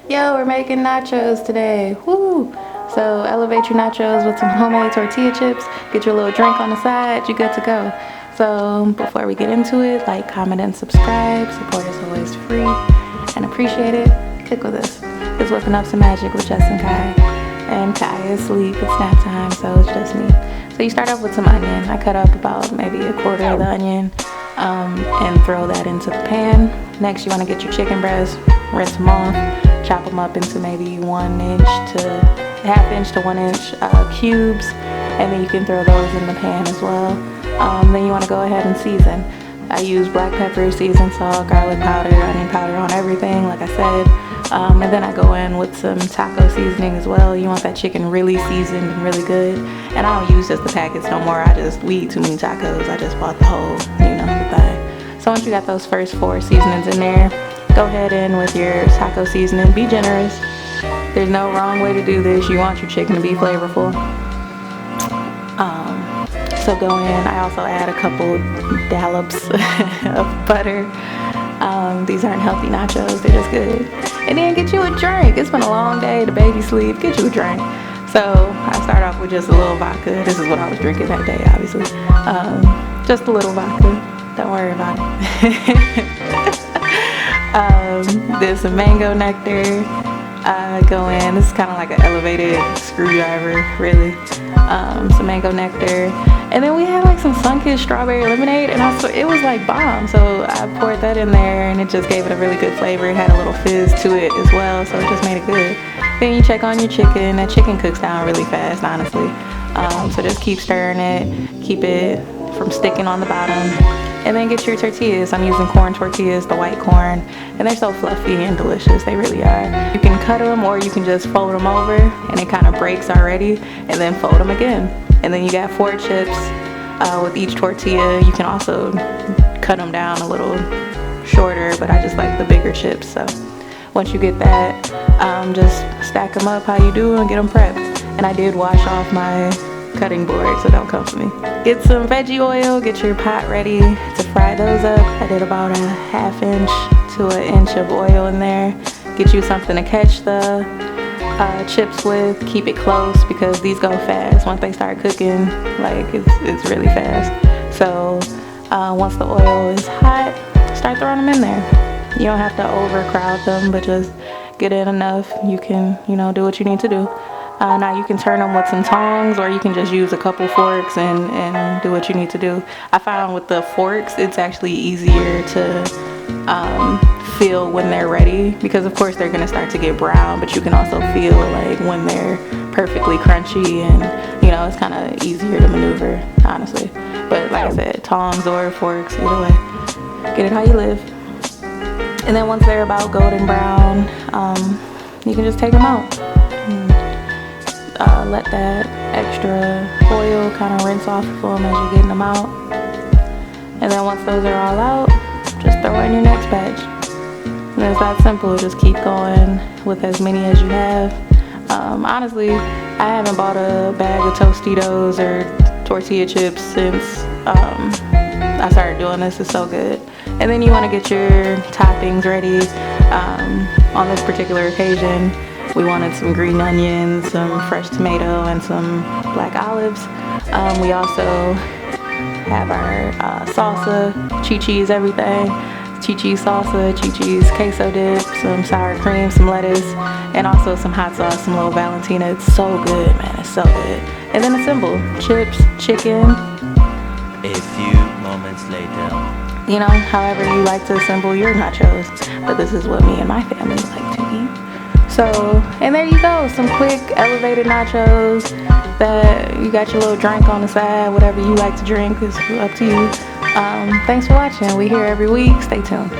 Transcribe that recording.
Yo, we're making nachos today. Woo! So elevate your nachos with some homemade tortilla chips. Get your little drink on the side. You're good to go. So before we get into it, like, comment, and subscribe. Support is always free and appreciate it. Kick with us. It's whipping up some magic with Jess and Kai. And Kai is asleep. It's nap time, so it's just me. So you start off with some onion. I cut up about maybe a quarter of the onion and throw that into the pan. Next, you want to get your chicken breasts, rinse them off, chop them up into maybe 1 inch to half inch to 1 inch cubes, and then you can throw those in the pan as well. Then you want to go ahead and season. I use black pepper, seasoned salt, garlic powder, onion powder on everything, like I said. And then I go in with some taco seasoning as well. You want that chicken really seasoned and really good. And I don't use just the packets no more. We eat too many tacos. I just bought the whole, the thing. So once you got those first 4 seasonings in there, go ahead in with your taco seasoning. Be generous. There's no wrong way to do this. You want your chicken to be flavorful. So go in. I also add a couple dollops of butter. These aren't healthy nachos. They're just good. And then get you a drink. It's been a long day. The baby sleep. Get you a drink. So I start off with just a little vodka. This is what I was drinking that day, obviously. Just a little vodka. Don't worry about it. There's some mango nectar. Go in. This is kind of like an elevated screwdriver, really. Some mango nectar. And then we had like some sun-kissed strawberry lemonade, and it was like bomb. So I poured that in there, and it just gave it a really good flavor. It had a little fizz to it as well, so it just made it good. Then you check on your chicken. That chicken cooks down really fast, honestly. So just keep stirring it, keep it from sticking on the bottom. And then get your tortillas. I'm using corn tortillas, the white corn, and they're so fluffy and delicious. They really are. You can cut them, or you can just fold them over, and it kind of breaks already, and then fold them again. And then you got 4 chips with each tortilla. You can also cut them down a little shorter, but I just like the bigger chips. So once you get that, just stack them up how you do and get them prepped. And I did wash off my cutting board, so don't come for me. Get some veggie oil. Get your pot ready to fry those up. I did about a half inch to 1 inch of oil in there. Get you something to catch the chips with. Keep it close because these go fast. Once they start cooking, like it's really fast. So once the oil is hot, start throwing them in there. You don't have to overcrowd them, but just get in enough. You can, do what you need to do. Now you can turn them with some tongs, or you can just use a couple forks and do what you need to do. I found with the forks, it's actually easier to feel when they're ready, because of course they're going to start to get brown, but you can also feel like when they're perfectly crunchy, and it's kind of easier to maneuver, honestly. But like I said, tongs or forks, either way, get it how you live. And then once they're about golden brown, you can just take them out. Let that extra oil kind of rinse off of them as you're getting them out. And then once those are all out, just throw in your next batch. And it's that simple. Just keep going with as many as you have. Honestly, I haven't bought a bag of Tostitos or tortilla chips since I started doing this. It's so good. And then you want to get your toppings ready. On this particular occasion, we wanted some green onions, some fresh tomato, and some black olives. We also have our salsa, chi-cheese, everything. Chi-cheese salsa, chi-cheese queso dip, some sour cream, some lettuce, and also some hot sauce, some little Valentina. It's so good, man. It's so good. And then it's simple. Chips, chicken. A few moments later. However you like to assemble your nachos. But this is what me and my family like to eat. So, and there you go, some quick elevated nachos that you got your little drink on the side. Whatever you like to drink is up to you. Thanks for watching. We're here every week. Stay tuned.